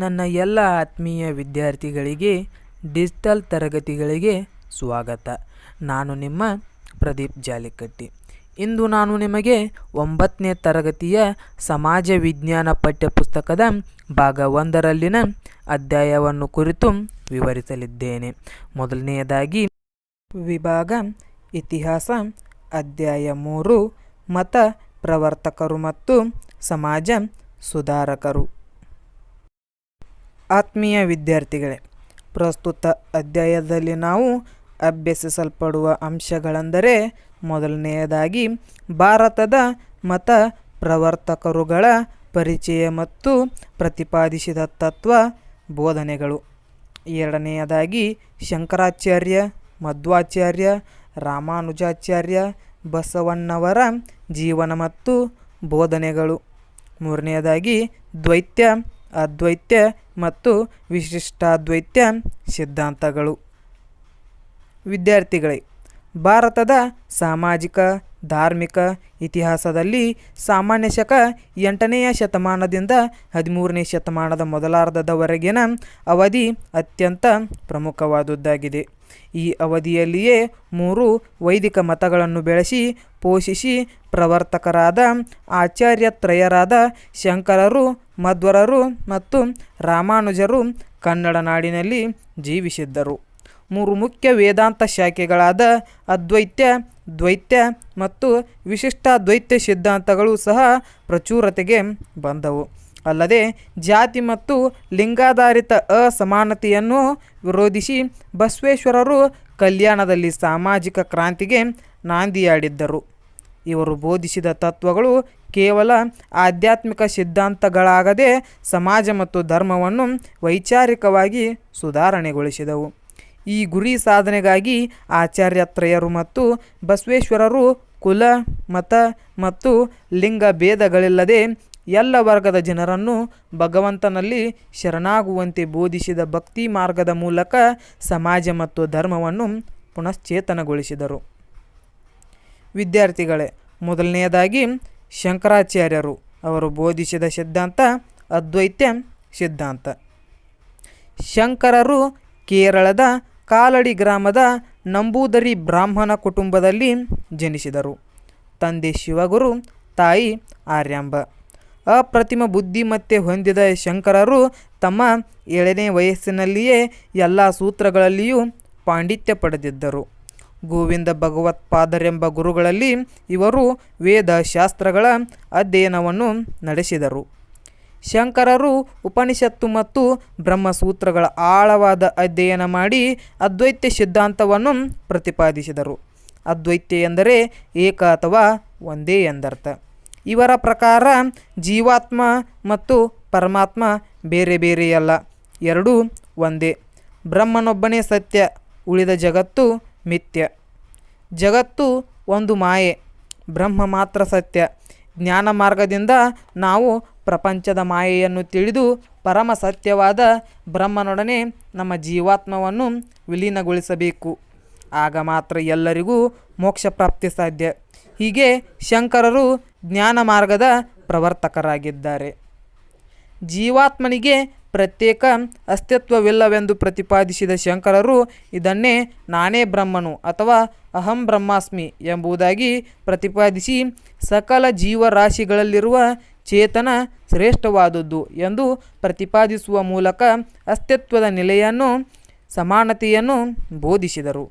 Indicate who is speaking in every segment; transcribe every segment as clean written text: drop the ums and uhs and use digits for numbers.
Speaker 1: ನನ್ನ ಎಲ್ಲ ಆತ್ಮೀಯ ವಿದ್ಯಾರ್ಥಿಗಳಿಗೆ ಡಿಜಿಟಲ್ ತರಗತಿಗಳಿಗೆ ಸ್ವಾಗತ. ನಾನು ನಿಮ್ಮ ಪ್ರದೀಪ್ ಜಾಲಿಕಟ್ಟಿ. ಇಂದು ನಾನು ನಿಮಗೆ 9ನೇ ತರಗತಿಯ ಸಮಾಜ ವಿಜ್ಞಾನ ಪಠ್ಯಪುಸ್ತಕದ ಭಾಗ 1ರಲ್ಲಿನ ಅಧ್ಯಾಯವನ್ನು ಕುರಿತು ವಿವರಿಸಲಿದ್ದೇನೆ. ಮೊದಲನೆಯದಾಗಿ ವಿಭಾಗ ಇತಿಹಾಸ, ಅಧ್ಯಾಯ 3 ಮತ ಪ್ರವರ್ತಕರು ಮತ್ತು ಸಮಾಜ ಸುಧಾರಕರು. ಆತ್ಮೀಯ ವಿದ್ಯಾರ್ಥಿಗಳೇ, ಪ್ರಸ್ತುತ ಅಧ್ಯಾಯದಲ್ಲಿ ನಾವು ಅಭ್ಯಸಿಸಲ್ಪಡುವ ಅಂಶಗಳೆಂದರೆ, ಮೊದಲನೆಯದಾಗಿ ಭಾರತದ ಮತ ಪ್ರವರ್ತಕರುಗಳ ಪರಿಚಯ ಮತ್ತು ಪ್ರತಿಪಾದಿಸಿದ ತತ್ವ ಬೋಧನೆಗಳು. ಎರಡನೆಯದಾಗಿ ಶಂಕರಾಚಾರ್ಯ, ಮಧ್ವಾಚಾರ್ಯ, ರಾಮಾನುಜಾಚಾರ್ಯ, ಬಸವಣ್ಣವರ ಜೀವನ ಮತ್ತು ಬೋಧನೆಗಳು. ಮೂರನೆಯದಾಗಿ ದ್ವೈತ, ಅದ್ವೈತ ಮತ್ತು ವಿಶಿಷ್ಟಾದ್ವೈತ ಸಿದ್ಧಾಂತಗಳು. ವಿದ್ಯಾರ್ಥಿಗಳೇ, ಭಾರತದ ಸಾಮಾಜಿಕ ಧಾರ್ಮಿಕ ಇತಿಹಾಸದಲ್ಲಿ ಸಾಮಾನ್ಯ ಶಕ 8ನೇ ಶತಮಾನದಿಂದ 13ನೇ ಶತಮಾನದ ಮೊದಲಾರ್ಧದವರೆಗಿನ ಅವಧಿ ಅತ್ಯಂತ ಪ್ರಮುಖವಾದುದಾಗಿದೆ. ಈ ಅವಧಿಯಲ್ಲಿಯೇ 3 ವೈದಿಕ ಮತಗಳನ್ನು ಬೆಳೆಸಿ ಪೋಷಿಸಿ ಪ್ರವರ್ತಕರಾದ ಆಚಾರ್ಯತ್ರಯರಾದ ಶಂಕರರು, ಮಧ್ವರರು ಮತ್ತು ರಾಮಾನುಜರು ಕನ್ನಡ ನಾಡಿನಲ್ಲಿ ಜೀವಿಸಿದ್ದರು. 3 ಮುಖ್ಯ ವೇದಾಂತ ಶಾಖೆಗಳಾದ ಅದ್ವೈತ, ದ್ವೈತ ಮತ್ತು ವಿಶಿಷ್ಟಾದ್ವೈತ ಸಿದ್ಧಾಂತಗಳು ಸಹ ಪ್ರಚುರತೆಗೆ ಬಂದವು. ಅಲ್ಲದೆ ಜಾತಿ ಮತ್ತು ಲಿಂಗಾಧಾರಿತ ಅಸಮಾನತೆಯನ್ನು ವಿರೋಧಿಸಿ ಬಸವೇಶ್ವರರು ಕಲ್ಯಾಣದಲ್ಲಿ ಸಾಮಾಜಿಕ ಕ್ರಾಂತಿಗೆ ನಾಂದಿಯಾಡಿದ್ದರು. ಇವರು ಬೋಧಿಸಿದ ತತ್ವಗಳು ಕೇವಲ ಆಧ್ಯಾತ್ಮಿಕ ಸಿದ್ಧಾಂತಗಳಾಗದೆ ಸಮಾಜ ಮತ್ತು ಧರ್ಮವನ್ನು ವೈಚಾರಿಕವಾಗಿ ಸುಧಾರಣೆಗೊಳಿಸಿದವು. ಈ ಗುರಿ ಸಾಧನೆಗಾಗಿ ಆಚಾರ್ಯತ್ರಯರು ಮತ್ತು ಬಸವೇಶ್ವರರು ಕುಲ, ಮತ ಮತ್ತು ಲಿಂಗ ಭೇದಗಳಿಲ್ಲದೆ ಎಲ್ಲ ವರ್ಗದ ಜನರನ್ನು ಭಗವಂತನಲ್ಲಿ ಶರಣಾಗುವಂತೆ ಬೋಧಿಸಿದ ಭಕ್ತಿ ಮಾರ್ಗದ ಮೂಲಕ ಸಮಾಜ ಮತ್ತು ಧರ್ಮವನ್ನು ಪುನಶ್ಚೇತನಗೊಳಿಸಿದರು. ವಿದ್ಯಾರ್ಥಿಗಳೇ, ಮೊದಲನೆಯದಾಗಿ ಶಂಕರಾಚಾರ್ಯರು. ಅವರು ಬೋಧಿಸಿದ ಸಿದ್ಧಾಂತ ಅದ್ವೈತ ಸಿದ್ಧಾಂತ. ಶಂಕರರು ಕೇರಳದ ಕಾಲಡಿ ಗ್ರಾಮದ ನಂಬೂದರಿ ಬ್ರಾಹ್ಮಣ ಕುಟುಂಬದಲ್ಲಿ ಜನಿಸಿದರು. ತಂದೆ ಶಿವಗುರು, ತಾಯಿ ಆರ್ಯಾಂಬ. ಅಪ್ರತಿಮ ಬುದ್ಧಿಮತ್ತೆ ಹೊಂದಿದ ಶಂಕರರು ತಮ್ಮ 7ನೇ ವಯಸ್ಸಿನಲ್ಲಿಯೇ ಎಲ್ಲ ಸೂತ್ರಗಳಲ್ಲಿಯೂ ಪಾಂಡಿತ್ಯ ಪಡೆದಿದ್ದರು. ಗೋವಿಂದ ಭಗವತ್ಪಾದರೆಂಬ ಗುರುಗಳಲ್ಲಿ ಇವರು ವೇದ ಶಾಸ್ತ್ರಗಳ ಅಧ್ಯಯನವನ್ನು ನಡೆಸಿದರು. ಶಂಕರರು ಉಪನಿಷತ್ತು ಮತ್ತು ಬ್ರಹ್ಮಸೂತ್ರಗಳ ಆಳವಾದ ಅಧ್ಯಯನ ಮಾಡಿ ಅದ್ವೈತ ಸಿದ್ಧಾಂತವನ್ನು ಪ್ರತಿಪಾದಿಸಿದರು. ಅದ್ವೈತ ಎಂದರೆ ಏಕ ಅಥವಾ ಒಂದೇ ಎಂದರ್ಥ. ಇವರ ಪ್ರಕಾರ ಜೀವಾತ್ಮ ಮತ್ತು ಪರಮಾತ್ಮ ಬೇರೆ ಬೇರೆಯಲ್ಲ, ಎರಡೂ ಒಂದೇ. ಬ್ರಹ್ಮನೊಬ್ಬನೇ ಸತ್ಯ, ಉಳಿದ ಜಗತ್ತು ಮಿಥ್ಯ. ಜಗತ್ತು ಒಂದು ಮಾಯೆ, ಬ್ರಹ್ಮ ಮಾತ್ರ ಸತ್ಯ. ಜ್ಞಾನ ಮಾರ್ಗದಿಂದ ನಾವು ಪ್ರಪಂಚದ ಮಾಯೆಯನ್ನು ತಿಳಿದು ಪರಮ ಸತ್ಯವಾದ ಬ್ರಹ್ಮನೊಡನೆ ನಮ್ಮ ಜೀವಾತ್ಮವನ್ನು ವಿಲೀನಗೊಳಿಸಬೇಕು. ಆಗ ಮಾತ್ರ ಎಲ್ಲರಿಗೂ ಮೋಕ್ಷ ಪ್ರಾಪ್ತಿ ಸಾಧ್ಯ. ಹೀಗೆ ಶಂಕರರು ಜ್ಞಾನ ಮಾರ್ಗದ ಪ್ರವರ್ತಕರಾಗಿದ್ದಾರೆ. ಜೀವಾತ್ಮನಿಗೆ ಪ್ರತ್ಯೇಕ ಅಸ್ತಿತ್ವವಿಲ್ಲವೆಂದು ಪ್ರತಿಪಾದಿಸಿದ ಶಂಕರರು ಇದನ್ನೇ ನಾನೇ ಬ್ರಹ್ಮನು ಅಥವಾ ಅಹಂ ಬ್ರಹ್ಮಾಸ್ಮಿ ಎಂಬುದಾಗಿ ಪ್ರತಿಪಾದಿಸಿ ಸಕಲ ಜೀವರಾಶಿಗಳಲ್ಲಿರುವ ಚೇತನ ಶ್ರೇಷ್ಠವಾದುದು ಎಂದು ಪ್ರತಿಪಾದಿಸುವ ಮೂಲಕ ಅಸ್ತಿತ್ವದ ನೆಲೆಯನ್ನು, ಸಮಾನತೆಯನ್ನು ಬೋಧಿಸಿದರು.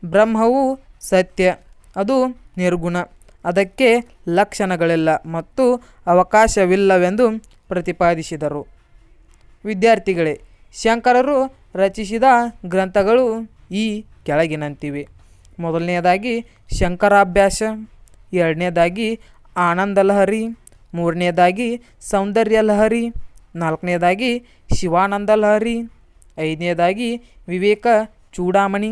Speaker 1: ಬ್ರಹ್ಮವು ಸತ್ಯ, ಅದು ನಿರ್ಗುಣ, ಅದಕ್ಕೆ ಲಕ್ಷಣಗಳಿಲ್ಲ ಮತ್ತು ಅವಕಾಶವಿಲ್ಲವೆಂದು ಪ್ರತಿಪಾದಿಸಿದರು. ವಿದ್ಯಾರ್ಥಿಗಳೇ, ಶಂಕರರು ರಚಿಸಿದ ಗ್ರಂಥಗಳು ಈ ಕೆಳಗಿನಂತಿವೆ. ಮೊದಲನೆಯದಾಗಿ ಶಂಕರಾಭ್ಯಾಸ, ಎರಡನೇದಾಗಿ ಆನಂದಲಹರಿ, ಮೂರನೇದಾಗಿ ಸೌಂದರ್ಯಲಹರಿ, ನಾಲ್ಕನೇದಾಗಿ ಶಿವಾನಂದಲಹರಿ, ಐದನೇದಾಗಿ ವಿವೇಕ ಚೂಡಾಮಣಿ,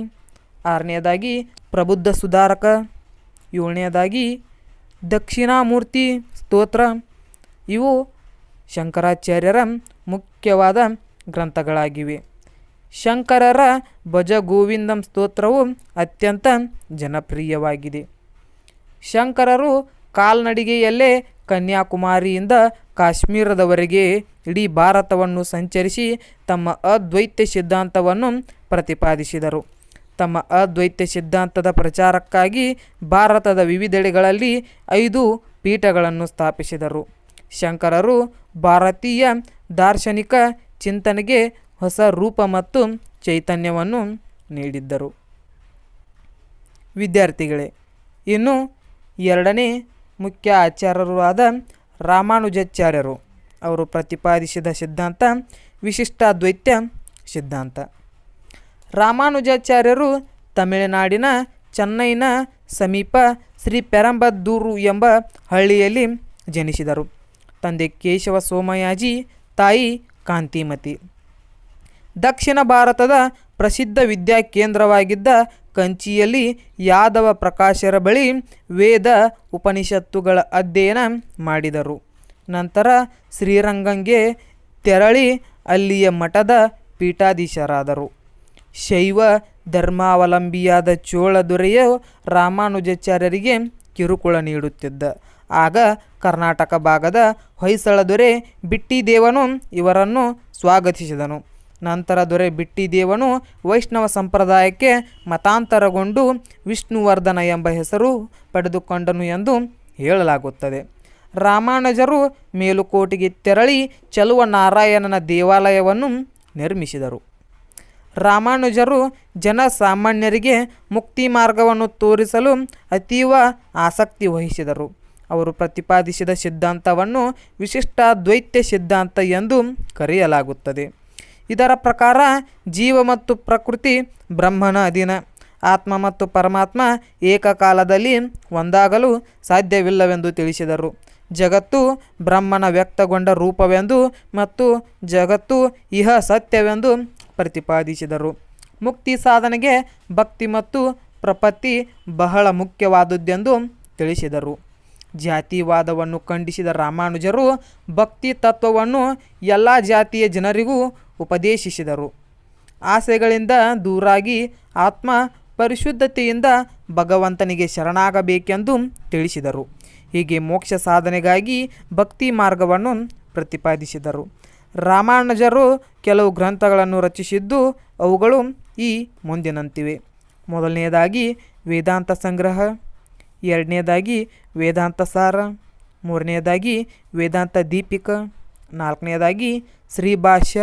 Speaker 1: ಆರನೇದಾಗಿ ಪ್ರಬುದ್ಧ ಸುಧಾರಕ, ಏಳನೇದಾಗಿ ದಕ್ಷಿಣಾಮೂರ್ತಿ ಸ್ತೋತ್ರ. ಇವು ಶಂಕರಾಚಾರ್ಯರ ಮುಖ್ಯವಾದ ಗ್ರಂಥಗಳಾಗಿವೆ. ಶಂಕರರ ಭಜ ಗೋವಿಂದಂ ಸ್ತೋತ್ರವು ಅತ್ಯಂತ ಜನಪ್ರಿಯವಾಗಿದೆ. ಶಂಕರರು ಕಾಲ್ನಡಿಗೆಯಲ್ಲೇ ಕನ್ಯಾಕುಮಾರಿಯಿಂದ ಕಾಶ್ಮೀರದವರೆಗೆ ಇಡೀ ಭಾರತವನ್ನು ಸಂಚರಿಸಿ ತಮ್ಮ ಅದ್ವೈತ ಸಿದ್ಧಾಂತವನ್ನು ಪ್ರತಿಪಾದಿಸಿದರು. ತಮ್ಮ ಅದ್ವೈತ ಸಿದ್ಧಾಂತದ ಪ್ರಚಾರಕ್ಕಾಗಿ ಭಾರತದ ವಿವಿಧೆಡೆಗಳಲ್ಲಿ 5 ಪೀಠಗಳನ್ನು ಸ್ಥಾಪಿಸಿದರು. ಶಂಕರರು ಭಾರತೀಯ ದಾರ್ಶನಿಕ ಚಿಂತನೆಗೆ ಹೊಸ ರೂಪ ಮತ್ತು ಚೈತನ್ಯವನ್ನು ನೀಡಿದ್ದರು. ವಿದ್ಯಾರ್ಥಿಗಳೇ, ಇನ್ನು 2ನೇ ಮುಖ್ಯ ಆಚಾರ್ಯರು ಆದ ರಾಮಾನುಜಾಚಾರ್ಯರು ಅವರು ಪ್ರತಿಪಾದಿಸಿದ ಸಿದ್ಧಾಂತ ವಿಶಿಷ್ಟಾದ್ವೈತ ಸಿದ್ಧಾಂತ. ರಾಮಾನುಜಾಚಾರ್ಯರು ತಮಿಳುನಾಡಿನ ಚೆನ್ನೈನ ಸಮೀಪ ಶ್ರೀ ಪೆರಂಬದ್ದೂರು ಎಂಬ ಹಳ್ಳಿಯಲ್ಲಿ ಜನಿಸಿದರು. ತಂದೆ ಕೇಶವ ಸೋಮಯಾಜಿ, ತಾಯಿ ಕಾಂತಿಮತಿ. ದಕ್ಷಿಣ ಭಾರತದ ಪ್ರಸಿದ್ಧ ವಿದ್ಯಾ ಕೇಂದ್ರವಾಗಿದ್ದ ಕಂಚಿಯಲ್ಲಿ ಯಾದವ ಪ್ರಕಾಶರ ಬಳಿ ವೇದ ಉಪನಿಷತ್ತುಗಳ ಅಧ್ಯಯನ ಮಾಡಿದರು. ನಂತರ ಶ್ರೀರಂಗಂಗೆ ತೆರಳಿ ಅಲ್ಲಿಯ ಮಠದ ಪೀಠಾಧೀಶರಾದರು. ಶೈವ ಧರ್ಮಾವಲಂಬಿಯಾದ ಚೋಳ ದೊರೆಯು ರಾಮಾನುಜಾಚಾರ್ಯರಿಗೆ ಕಿರುಕುಳ ನೀಡುತ್ತಿದ್ದ. ಆಗ ಕರ್ನಾಟಕ ಭಾಗದ ಹೊಯ್ಸಳ ದೊರೆ ಬಿಟ್ಟಿದೇವನು ಇವರನ್ನು ಸ್ವಾಗತಿಸಿದನು. ನಂತರ ದೊರೆ ಬಿಟ್ಟಿದೇವನು ವೈಷ್ಣವ ಸಂಪ್ರದಾಯಕ್ಕೆ ಮತಾಂತರಗೊಂಡು ವಿಷ್ಣುವರ್ಧನ ಎಂಬ ಹೆಸರು ಪಡೆದುಕೊಂಡನು ಎಂದು ಹೇಳಲಾಗುತ್ತದೆ. ರಾಮಾನುಜರು ಮೇಲುಕೋಟೆಗೆ ತೆರಳಿ ಚಲುವ ನಾರಾಯಣನ ದೇವಾಲಯವನ್ನು ನಿರ್ಮಿಸಿದರು. ರಾಮಾನುಜರು ಜನಸಾಮಾನ್ಯರಿಗೆ ಮುಕ್ತಿ ಮಾರ್ಗವನ್ನು ತೋರಿಸಲು ಅತೀವ ಆಸಕ್ತಿ ವಹಿಸಿದರು. ಅವರು ಪ್ರತಿಪಾದಿಸಿದ ಸಿದ್ಧಾಂತವನ್ನು ವಿಶಿಷ್ಟಾದ್ವೈತ ಸಿದ್ಧಾಂತ ಎಂದು ಕರೆಯಲಾಗುತ್ತದೆ. ಇದರ ಪ್ರಕಾರ ಜೀವ ಮತ್ತು ಪ್ರಕೃತಿ ಬ್ರಹ್ಮನ ಅಧೀನ. ಆತ್ಮ ಮತ್ತು ಪರಮಾತ್ಮ ಏಕಕಾಲದಲ್ಲಿ ಒಂದಾಗಲು ಸಾಧ್ಯವಿಲ್ಲವೆಂದು ತಿಳಿಸಿದರು. ಜಗತ್ತು ಬ್ರಹ್ಮನ ವ್ಯಕ್ತಗೊಂಡ ರೂಪವೆಂದು ಮತ್ತು ಜಗತ್ತು ಇಹ ಸತ್ಯವೆಂದು ಪ್ರತಿಪಾದಿಸಿದರು. ಮುಕ್ತಿ ಸಾಧನೆಗೆ ಭಕ್ತಿ ಮತ್ತು ಪ್ರಪತ್ತಿ ಬಹಳ ಮುಖ್ಯವಾದುದೆಂದು ತಿಳಿಸಿದರು. ಜಾತಿವಾದವನ್ನು ಖಂಡಿಸಿದ ರಾಮಾನುಜರು ಭಕ್ತಿ ತತ್ವವನ್ನು ಎಲ್ಲ ಜಾತಿಯ ಜನರಿಗೂ ಉಪದೇಶಿಸಿದರು. ಆಸೆಗಳಿಂದ ದೂರಾಗಿ ಆತ್ಮ ಪರಿಶುದ್ಧತೆಯಿಂದ ಭಗವಂತನಿಗೆ ಶರಣಾಗಬೇಕೆಂದು ತಿಳಿಸಿದರು. ಹೀಗೆ ಮೋಕ್ಷ ಸಾಧನೆಗಾಗಿ ಭಕ್ತಿ ಮಾರ್ಗವನ್ನು ಪ್ರತಿಪಾದಿಸಿದರು. ರಾಮಾನುಜರು ಕೆಲವು ಗ್ರಂಥಗಳನ್ನು ರಚಿಸಿದ್ದು ಅವುಗಳು ಈ ಮುಂದಿನಂತಿವೆ. ಮೊದಲನೆಯದಾಗಿ ವೇದಾಂತ ಸಂಗ್ರಹ, 2ನೇದಾಗಿ ವೇದಾಂತ ಸಾರ, 3ನೇದಾಗಿ ವೇದಾಂತ ದೀಪಿಕ, 4ನೇದಾಗಿ ಶ್ರೀಭಾಷ್ಯ.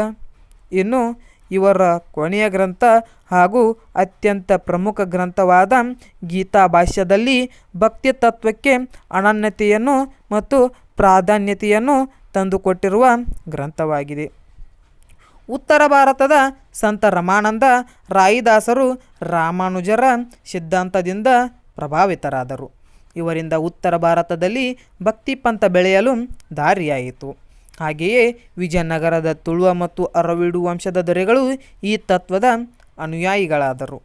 Speaker 1: ಇನ್ನು ಇವರ ಕೊನೆಯ ಗ್ರಂಥ ಹಾಗೂ ಅತ್ಯಂತ ಪ್ರಮುಖ ಗ್ರಂಥವಾದ ಗೀತಾ ಭಾಷ್ಯದಲ್ಲಿ ಭಕ್ತಿ ತತ್ವಕ್ಕೆ ಅನನ್ಯತೆಯನ್ನು ಮತ್ತು ಪ್ರಾಧಾನ್ಯತೆಯನ್ನು ತಂದುಕೊಟ್ಟಿರುವ ಗ್ರಂಥವಾಗಿದೆ. ಉತ್ತರ ಭಾರತದ ಸಂತ ರಮಾನಂದ ರಾಯಿದಾಸರು ರಾಮಾನುಜರ ಸಿದ್ಧಾಂತದಿಂದ ಪ್ರಭಾವಿತರಾದರು. ಇವರಿಂದ ಉತ್ತರ ಭಾರತದಲ್ಲಿ ಭಕ್ತಿ ಪಂಥ ಬೆಳೆಯಲು ದಾರಿಯಾಯಿತು. ಹಾಗೆಯೇ ವಿಜಯನಗರದ ತುಳುವ ಮತ್ತು ಅರವೀಡು ವಂಶದ ದೊರೆಗಳು ಈ ತತ್ವದ ಅನುಯಾಯಿಗಳಾದರು.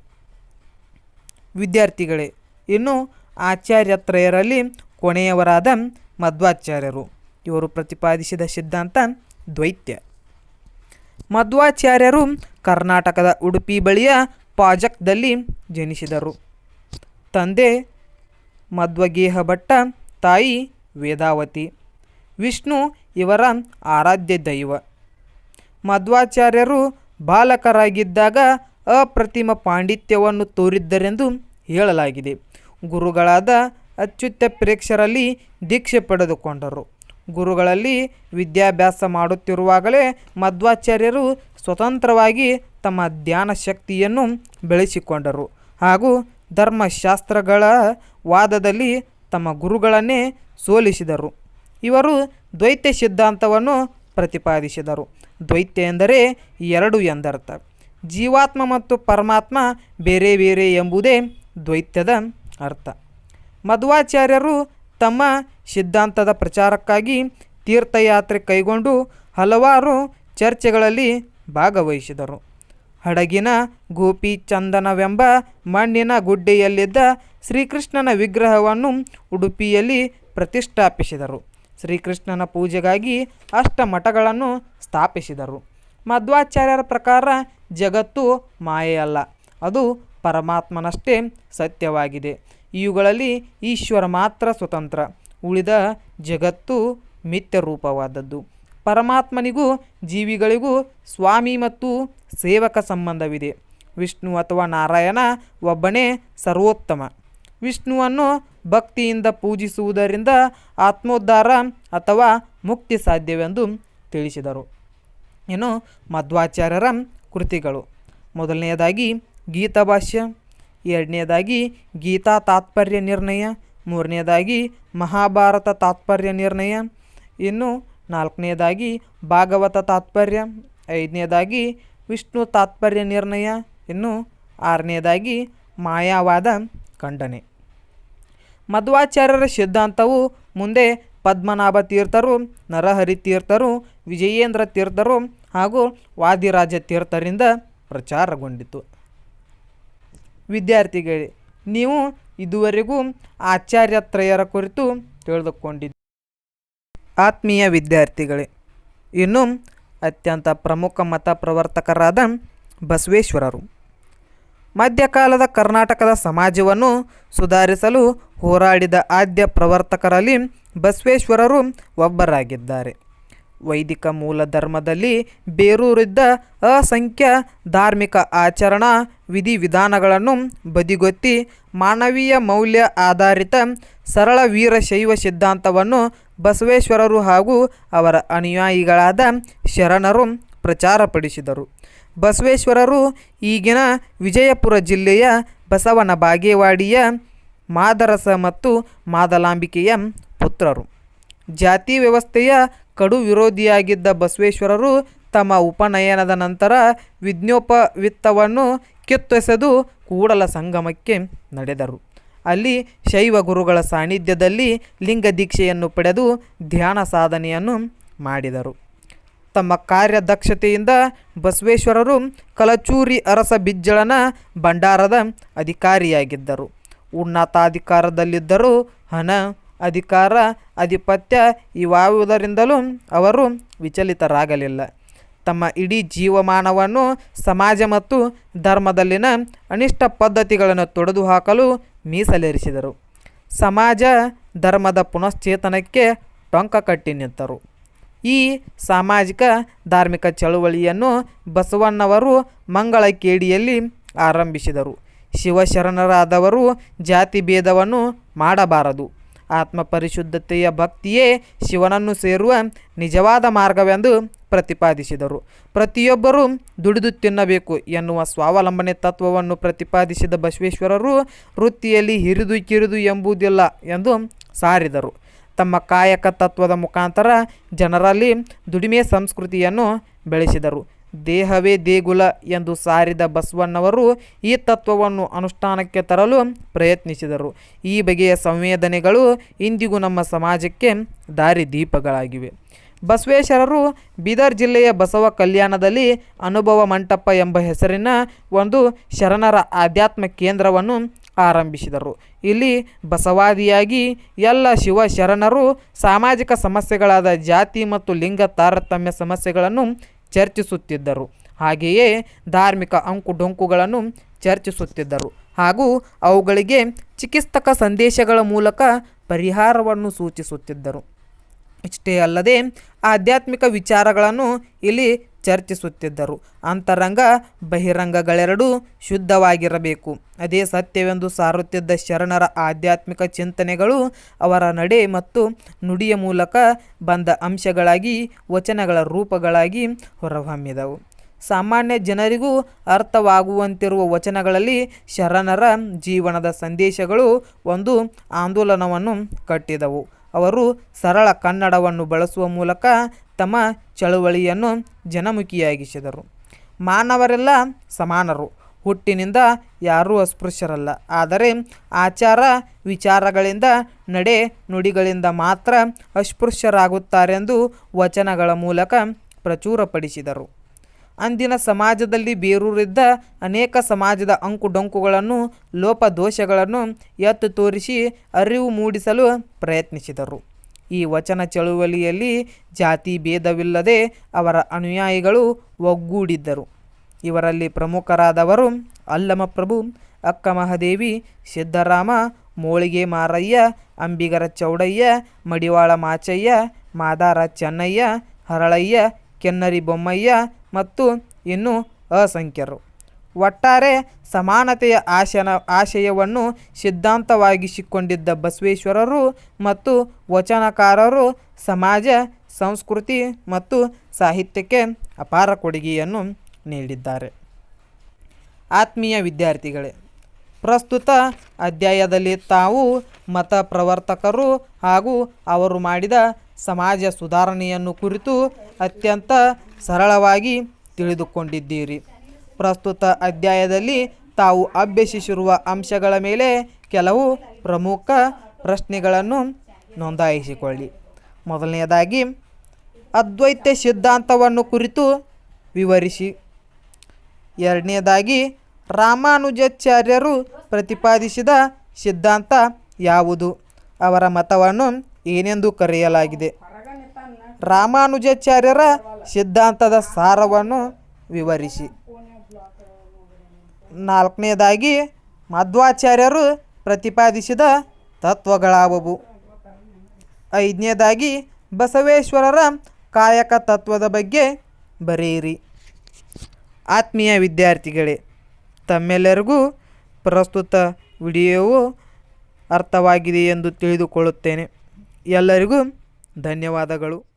Speaker 1: ವಿದ್ಯಾರ್ಥಿಗಳೇ, ಇನ್ನು ಆಚಾರ್ಯತ್ರಯರಲ್ಲಿ ಕೊನೆಯವರಾದ ಮಧ್ವಾಚಾರ್ಯರು ಇವರು ಪ್ರತಿಪಾದಿಸಿದ ಸಿದ್ಧಾಂತ ದ್ವೈತ್ಯ. ಮಧ್ವಾಚಾರ್ಯರು ಕರ್ನಾಟಕದ ಉಡುಪಿ ಬಳಿಯ ಪಾಜಕ್ದಲ್ಲಿ ಜನಿಸಿದರು. ತಂದೆ ಮಧ್ವಗೇಹ ಭಟ್ಟ, ತಾಯಿ ವೇದಾವತಿ. ವಿಷ್ಣು ಇವರ ಆರಾಧ್ಯ ದೈವ. ಮಧ್ವಾಚಾರ್ಯರು ಬಾಲಕರಾಗಿದ್ದಾಗ ಅಪ್ರತಿಮ ಪಾಂಡಿತ್ಯವನ್ನು ತೋರಿದ್ದರೆಂದು ಹೇಳಲಾಗಿದೆ. ಗುರುಗಳಾದ ಅಚ್ಯುತ ಪ್ರೇಕ್ಷರಲ್ಲಿ ದೀಕ್ಷೆ ಪಡೆದುಕೊಂಡರು. ಗುರುಗಳಲ್ಲಿ ವಿದ್ಯಾಭ್ಯಾಸ ಮಾಡುತ್ತಿರುವಾಗಲೇ ಮಧ್ವಾಚಾರ್ಯರು ಸ್ವತಂತ್ರವಾಗಿ ತಮ್ಮ ಧ್ಯಾನ ಶಕ್ತಿಯನ್ನು ಬೆಳೆಸಿಕೊಂಡರು ಹಾಗೂ ಧರ್ಮಶಾಸ್ತ್ರಗಳ ವಾದದಲ್ಲಿ ತಮ್ಮ ಗುರುಗಳನ್ನೇ ಸೋಲಿಸಿದರು. ಇವರು ದ್ವೈತ ಸಿದ್ಧಾಂತವನ್ನು ಪ್ರತಿಪಾದಿಸಿದರು. ದ್ವೈತ ಎಂದರೆ 2 ಎಂದರ್ಥ. ಜೀವಾತ್ಮ ಮತ್ತು ಪರಮಾತ್ಮ ಬೇರೆ ಬೇರೆ ಎಂಬುದೇ ದ್ವೈತದ ಅರ್ಥ. ಮಧ್ವಾಚಾರ್ಯರು ತಮ್ಮ ಸಿದ್ಧಾಂತದ ಪ್ರಚಾರಕ್ಕಾಗಿ ತೀರ್ಥಯಾತ್ರೆ ಕೈಗೊಂಡು ಹಲವಾರು ಚರ್ಚೆಗಳಲ್ಲಿ ಭಾಗವಹಿಸಿದರು. ಹಡಗಿನ ಗೋಪಿಚಂದನವೆಂಬ ಮಣ್ಣಿನ ಗುಡ್ಡೆಯಲ್ಲಿದ್ದ ಶ್ರೀಕೃಷ್ಣನ ವಿಗ್ರಹವನ್ನು ಉಡುಪಿಯಲ್ಲಿ ಪ್ರತಿಷ್ಠಾಪಿಸಿದರು. ಶ್ರೀಕೃಷ್ಣನ ಪೂಜೆಗಾಗಿ ಅಷ್ಟಮಠಗಳನ್ನು ಸ್ಥಾಪಿಸಿದರು. ಮಧ್ವಾಚಾರ್ಯರ ಪ್ರಕಾರ ಜಗತ್ತು ಮಾಯೆಯಲ್ಲ, ಅದು ಪರಮಾತ್ಮನಷ್ಟೇ ಸತ್ಯವಾಗಿದೆ. ಇವುಗಳಲ್ಲಿ ಈಶ್ವರ ಮಾತ್ರ ಸ್ವತಂತ್ರ. ಉಳಿದ ಜಗತ್ತು ಮಿಥ್ಯ ರೂಪವಾದದ್ದು. ಪರಮಾತ್ಮನಿಗೂ ಜೀವಿಗಳಿಗೂ ಸ್ವಾಮಿ ಮತ್ತು ಸೇವಕ ಸಂಬಂಧವಿದೆ. ವಿಷ್ಣು ಅಥವಾ ನಾರಾಯಣ ಒಬ್ಬನೇ ಸರ್ವೋತ್ತಮ. ವಿಷ್ಣುವನ್ನು ಭಕ್ತಿಯಿಂದ ಪೂಜಿಸುವುದರಿಂದ ಆತ್ಮೋದ್ಧಾರ ಅಥವಾ ಮುಕ್ತಿ ಸಾಧ್ಯವೆಂದು ತಿಳಿಸಿದರು. ಇನ್ನು ಮಧ್ವಾಚಾರ್ಯರ ಕೃತಿಗಳು: ಮೊದಲನೆಯದಾಗಿ ಗೀತಾಭಾಷ್ಯ, ಎರಡನೆಯದಾಗಿ ಗೀತಾ ತಾತ್ಪರ್ಯ ನಿರ್ಣಯ, ಮೂರನೆಯದಾಗಿ ಮಹಾಭಾರತ ತಾತ್ಪರ್ಯ ನಿರ್ಣಯ, ಇನ್ನು ನಾಲ್ಕನೆಯದಾಗಿ ಭಾಗವತ ತಾತ್ಪರ್ಯ, ಐದನೆಯದಾಗಿ ವಿಷ್ಣು ತಾತ್ಪರ್ಯ ನಿರ್ಣಯ, ಇನ್ನು ಆರನೆಯದಾಗಿ ಮಾಯಾವಾದ ಖಂಡನೆ. ಮಧ್ವಾಚಾರ್ಯರ ಸಿದ್ಧಾಂತವು ಮುಂದೆ ಪದ್ಮನಾಭ ತೀರ್ಥರು, ನರಹರಿ ತೀರ್ಥರು, ವಿಜಯೇಂದ್ರ ತೀರ್ಥರು ಹಾಗೂ ವಾದಿರಾಜ ತೀರ್ಥರಿಂದ ಪ್ರಚಾರಗೊಂಡಿತು. ವಿದ್ಯಾರ್ಥಿಗಳೇ, ನೀವು ಇದುವರೆಗೂ ಆಚಾರ್ಯತ್ರಯರ ಕುರಿತು ತಿಳಿದುಕೊಂಡಿದ್ದೀರಿ. ಆತ್ಮೀಯ ವಿದ್ಯಾರ್ಥಿಗಳೇ, ಇನ್ನು ಅತ್ಯಂತ ಪ್ರಮುಖ ಮತ ಪ್ರವರ್ತಕರಾದ ಬಸವೇಶ್ವರರು ಮಧ್ಯಕಾಲದ ಕರ್ನಾಟಕದ ಸಮಾಜವನ್ನು ಸುಧಾರಿಸಲು ಹೋರಾಡಿದ ಆದ್ಯ ಪ್ರವರ್ತಕರಲ್ಲಿ ಬಸವೇಶ್ವರರು ಒಬ್ಬರಾಗಿದ್ದಾರೆ. ವೈದಿಕ ಮೂಲ ಧರ್ಮದಲ್ಲಿ ಬೇರೂರಿದ್ದ ಅಸಂಖ್ಯ ಧಾರ್ಮಿಕ ಆಚರಣಾ ವಿಧಿವಿಧಾನಗಳನ್ನು ಬದಿಗೊತ್ತಿ ಮಾನವೀಯ ಮೌಲ್ಯ ಆಧಾರಿತ ಸರಳ ವೀರಶೈವ ಸಿದ್ಧಾಂತವನ್ನು ಬಸವೇಶ್ವರರು ಹಾಗೂ ಅವರ ಅನುಯಾಯಿಗಳಾದ ಶರಣರು ಪ್ರಚಾರಪಡಿಸಿದರು. ಬಸವೇಶ್ವರರು ಈಗಿನ ವಿಜಯಪುರ ಜಿಲ್ಲೆಯ ಬಸವನ ಬಾಗೇವಾಡಿಯ ಮಾದರಸ ಮತ್ತು ಮಾದಲಾಂಬಿಕೆಯ ಪುತ್ರರು. ಜಾತಿ ವ್ಯವಸ್ಥೆಯ ಕಡು ವಿರೋಧಿಯಾಗಿದ್ದ ಬಸವೇಶ್ವರರು ತಮ್ಮ ಉಪನಯನದ ನಂತರ ವಿಜ್ಞೋಪವಿತ್ತವನ್ನು ಕಿತ್ತೆಸೆದು ಕೂಡಲ ಸಂಗಮಕ್ಕೆ ನಡೆದರು. ಅಲ್ಲಿ ಶೈವ ಗುರುಗಳ ಸಾನ್ನಿಧ್ಯದಲ್ಲಿ ಲಿಂಗ ದೀಕ್ಷೆಯನ್ನು ಪಡೆದು ಧ್ಯಾನ ಸಾಧನೆಯನ್ನು ಮಾಡಿದರು. ತಮ್ಮ ಕಾರ್ಯದಕ್ಷತೆಯಿಂದ ಬಸವೇಶ್ವರರು ಕಲಚೂರಿ ಅರಸ ಬಿಜ್ಜಳನ ಭಂಡಾರದ ಅಧಿಕಾರಿಯಾಗಿದ್ದರು. ಉನ್ನತಾಧಿಕಾರದಲ್ಲಿದ್ದರೂ ಹಣ, ಅಧಿಕಾರ, ಆಧಿಪತ್ಯ ಇವಾವುದರಿಂದಲೂ ಅವರು ವಿಚಲಿತರಾಗಲಿಲ್ಲ. ತಮ್ಮ ಇಡೀ ಜೀವಮಾನವನ್ನು ಸಮಾಜ ಮತ್ತು ಧರ್ಮದಲ್ಲಿನ ಅನಿಷ್ಟ ಪದ್ಧತಿಗಳನ್ನು ತೊಡೆದು ಹಾಕಲು ಮೀಸಲಿರಿಸಿದರು. ಸಮಾಜ ಧರ್ಮದ ಪುನಶ್ಚೇತನಕ್ಕೆ ಟೊಂಕ ಕಟ್ಟಿ ನಿಂತರು. ಈ ಸಾಮಾಜಿಕ ಧಾರ್ಮಿಕ ಚಳುವಳಿಯನ್ನು ಬಸವಣ್ಣವರು ಮಂಗಳಕೇಡಿಯಲ್ಲಿ ಆರಂಭಿಸಿದರು. ಶಿವಶರಣರಾದವರು ಜಾತಿ ಭೇದವನ್ನು ಮಾಡಬಾರದು. ಆತ್ಮ ಪರಿಶುದ್ಧತೆಯ ಭಕ್ತಿಯೇ ಶಿವನನ್ನು ಸೇರುವ ನಿಜವಾದ ಮಾರ್ಗವೆಂದು ಪ್ರತಿಪಾದಿಸಿದರು. ಪ್ರತಿಯೊಬ್ಬರೂ ದುಡಿದು ತಿನ್ನಬೇಕು ಎನ್ನುವ ಸ್ವಾವಲಂಬನೆ ತತ್ವವನ್ನು ಪ್ರತಿಪಾದಿಸಿದ ಬಸವೇಶ್ವರರು ವೃತ್ತಿಯಲ್ಲಿ ಹಿರಿದು ಕಿರಿದು ಎಂಬುದಿಲ್ಲ ಎಂದು ಸಾರಿದರು. ತಮ್ಮ ಕಾಯಕ ತತ್ವದ ಮುಖಾಂತರ ಜನರಲ್ಲಿ ದುಡಿಮೆ ಸಂಸ್ಕೃತಿಯನ್ನು ಬೆಳೆಸಿದರು. ದೇಹವೇ ದೇಗುಲ ಎಂದು ಸಾರಿದ ಬಸವಣ್ಣವರು ಈ ತತ್ವವನ್ನು ಅನುಷ್ಠಾನಕ್ಕೆ ತರಲು ಪ್ರಯತ್ನಿಸಿದರು. ಈ ಬಗೆಯ ಸಂವೇದನೆಗಳು ಇಂದಿಗೂ ನಮ್ಮ ಸಮಾಜಕ್ಕೆ ದಾರಿದೀಪಗಳಾಗಿವೆ. ಬಸವೇಶ್ವರರು ಬೀದರ್ ಜಿಲ್ಲೆಯ ಬಸವ ಕಲ್ಯಾಣದಲ್ಲಿ ಅನುಭವ ಮಂಟಪ ಎಂಬ ಹೆಸರಿನ ಒಂದು ಶರಣರ ಆಧ್ಯಾತ್ಮ ಕೇಂದ್ರವನ್ನು ಆರಂಭಿಸಿದರು. ಇಲ್ಲಿ ಬಸವಾದಿಯಾಗಿ ಎಲ್ಲ ಶಿವ ಶರಣರು ಸಾಮಾಜಿಕ ಸಮಸ್ಯೆಗಳಾದ ಜಾತಿ ಮತ್ತು ಲಿಂಗ ತಾರತಮ್ಯ ಸಮಸ್ಯೆಗಳನ್ನು ಚರ್ಚಿಸುತ್ತಿದ್ದರು. ಹಾಗೆಯೇ ಧಾರ್ಮಿಕ ಅಂಕುಡೊಂಕುಗಳನ್ನು ಚರ್ಚಿಸುತ್ತಿದ್ದರು ಹಾಗೂ ಅವುಗಳಿಗೆ ಚಿಕಿತ್ಸಕ ಸಂದೇಶಗಳ ಮೂಲಕ ಪರಿಹಾರವನ್ನು ಸೂಚಿಸುತ್ತಿದ್ದರು. ಇಷ್ಟೇ ಅಲ್ಲದೆ ಆಧ್ಯಾತ್ಮಿಕ ವಿಚಾರಗಳನ್ನು ಇಲ್ಲಿ ಚರ್ಚಿಸುತ್ತಿದ್ದರು. ಅಂತರಂಗ ಬಹಿರಂಗಗಳೆರಡೂ ಶುದ್ಧವಾಗಿರಬೇಕು, ಅದೇ ಸತ್ಯವೆಂದು ಸಾರುತ್ತಿದ್ದ ಶರಣರ ಆಧ್ಯಾತ್ಮಿಕ ಚಿಂತನೆಗಳು ಅವರ ನಡೆ ಮತ್ತು ನುಡಿಯ ಮೂಲಕ ಬಂದ ಅಂಶಗಳಾಗಿ ವಚನಗಳ ರೂಪಗಳಾಗಿ ಹೊರಹೊಮ್ಮಿದವು. ಸಾಮಾನ್ಯ ಜನರಿಗೂ ಅರ್ಥವಾಗುವಂತಿರುವ ವಚನಗಳಲ್ಲಿ ಶರಣರ ಜೀವನದ ಸಂದೇಶಗಳು ಒಂದು ಆಂದೋಲನವನ್ನು ಕಟ್ಟಿದವು. ಅವರು ಸರಳ ಕನ್ನಡವನ್ನು ಬಳಸುವ ಮೂಲಕ ತಮ್ಮ ಚಳುವಳಿಯನ್ನು ಜನಮುಖಿಯಾಗಿಸಿದರು. ಮಾನವರೆಲ್ಲ ಸಮಾನರು, ಹುಟ್ಟಿನಿಂದ ಯಾರೂ ಅಸ್ಪೃಶ್ಯರಲ್ಲ. ಆದರೆ ಆಚಾರ ವಿಚಾರಗಳಿಂದ, ನಡೆ ನುಡಿಗಳಿಂದ ಮಾತ್ರ ಅಸ್ಪೃಶ್ಯರಾಗುತ್ತಾರೆಂದು ವಚನಗಳ ಮೂಲಕ ಪ್ರಚುರಪಡಿಸಿದರು. ಅಂದಿನ ಸಮಾಜದಲ್ಲಿ ಬೇರೂರಿದ್ದ ಅನೇಕ ಸಮಾಜದ ಅಂಕುಡೊಂಕುಗಳನ್ನು, ಲೋಪದೋಷಗಳನ್ನು ಎತ್ತು ತೋರಿಸಿ ಅರಿವು ಮೂಡಿಸಲು ಪ್ರಯತ್ನಿಸಿದರು. ಈ ವಚನ ಚಳುವಳಿಯಲ್ಲಿ ಜಾತಿ ಭೇದವಿಲ್ಲದೆ ಅವರ ಅನುಯಾಯಿಗಳು ಒಗ್ಗೂಡಿದ್ದರು. ಇವರಲ್ಲಿ ಪ್ರಮುಖರಾದವರು ಅಲ್ಲಮಪ್ರಭು, ಅಕ್ಕಮಹಾದೇವಿ, ಸಿದ್ದರಾಮ, ಮೋಳಿಗೆ ಮಾರಯ್ಯ, ಅಂಬಿಗರ ಚೌಡಯ್ಯ, ಮಡಿವಾಳ ಮಾಚಯ್ಯ, ಮಾದಾರ ಚೆನ್ನಯ್ಯ, ಹರಳಯ್ಯ, ಕೆನ್ನರಿ ಬೊಮ್ಮಯ್ಯ ಮತ್ತು ಇನ್ನೂ ಅಸಂಖ್ಯರು. ಒಟ್ಟಾರೆ ಸಮಾನತೆಯ ಆಶಯವನ್ನು ಸಿದ್ಧಾಂತವಾಗಿಸಿಕೊಂಡಿದ್ದ ಬಸವೇಶ್ವರರು ಮತ್ತು ವಚನಕಾರರು ಸಮಾಜ, ಸಂಸ್ಕೃತಿ ಮತ್ತು ಸಾಹಿತ್ಯಕ್ಕೆ ಅಪಾರ ಕೊಡುಗೆಯನ್ನು ನೀಡಿದ್ದಾರೆ. ಆತ್ಮೀಯ ವಿದ್ಯಾರ್ಥಿಗಳೇ, ಪ್ರಸ್ತುತ ಅಧ್ಯಾಯದಲ್ಲಿ ತಾವು ಮತ ಪ್ರವರ್ತಕರು ಹಾಗೂ ಅವರು ಮಾಡಿದ ಸಮಾಜ ಸುಧಾರಣೆಯನ್ನು ಕುರಿತು ಅತ್ಯಂತ ಸರಳವಾಗಿ ತಿಳಿದುಕೊಂಡಿದ್ದೀರಿ. ಪ್ರಸ್ತುತ ಅಧ್ಯಾಯದಲ್ಲಿ ತಾವು ಅಭ್ಯಸಿಸಿರುವ ಅಂಶಗಳ ಮೇಲೆ ಕೆಲವು ಪ್ರಮುಖ ಪ್ರಶ್ನೆಗಳನ್ನು ನೋಂದಾಯಿಸಿಕೊಳ್ಳಿ. ಮೊದಲನೆಯದಾಗಿ, ಅದ್ವೈತ ಸಿದ್ಧಾಂತವನ್ನು ಕುರಿತು ವಿವರಿಸಿ. ಎರಡನೆಯದಾಗಿ, ರಾಮಾನುಜಾಚಾರ್ಯರು ಪ್ರತಿಪಾದಿಸಿದ ಸಿದ್ಧಾಂತ ಯಾವುದು? ಅವರ ಮತವನ್ನು ಏನೆಂದು ಕರೆಯಲಾಗಿದೆ? ರಾಮಾನುಜಾಚಾರ್ಯರ ಸಿದ್ಧಾಂತದ ಸಾರವನ್ನು ವಿವರಿಸಿ. ನಾಲ್ಕನೆಯದಾಗಿ, ಮಧ್ವಾಚಾರ್ಯರು ಪ್ರತಿಪಾದಿಸಿದ ತತ್ವಗಳಾವುವು? ಐದನೇದಾಗಿ, ಬಸವೇಶ್ವರರ ಕಾಯಕ ತತ್ವದ ಬಗ್ಗೆ ಬರೆಯಿರಿ. ಆತ್ಮೀಯ ವಿದ್ಯಾರ್ಥಿಗಳೇ, ತಮ್ಮೆಲ್ಲರಿಗೂ ಪ್ರಸ್ತುತ ವಿಡಿಯೋವು ಅರ್ಥವಾಗಿದೆ ಎಂದು ತಿಳಿದುಕೊಳ್ಳುತ್ತೇನೆ. ಎಲ್ಲರಿಗೂ ಧನ್ಯವಾದಗಳು.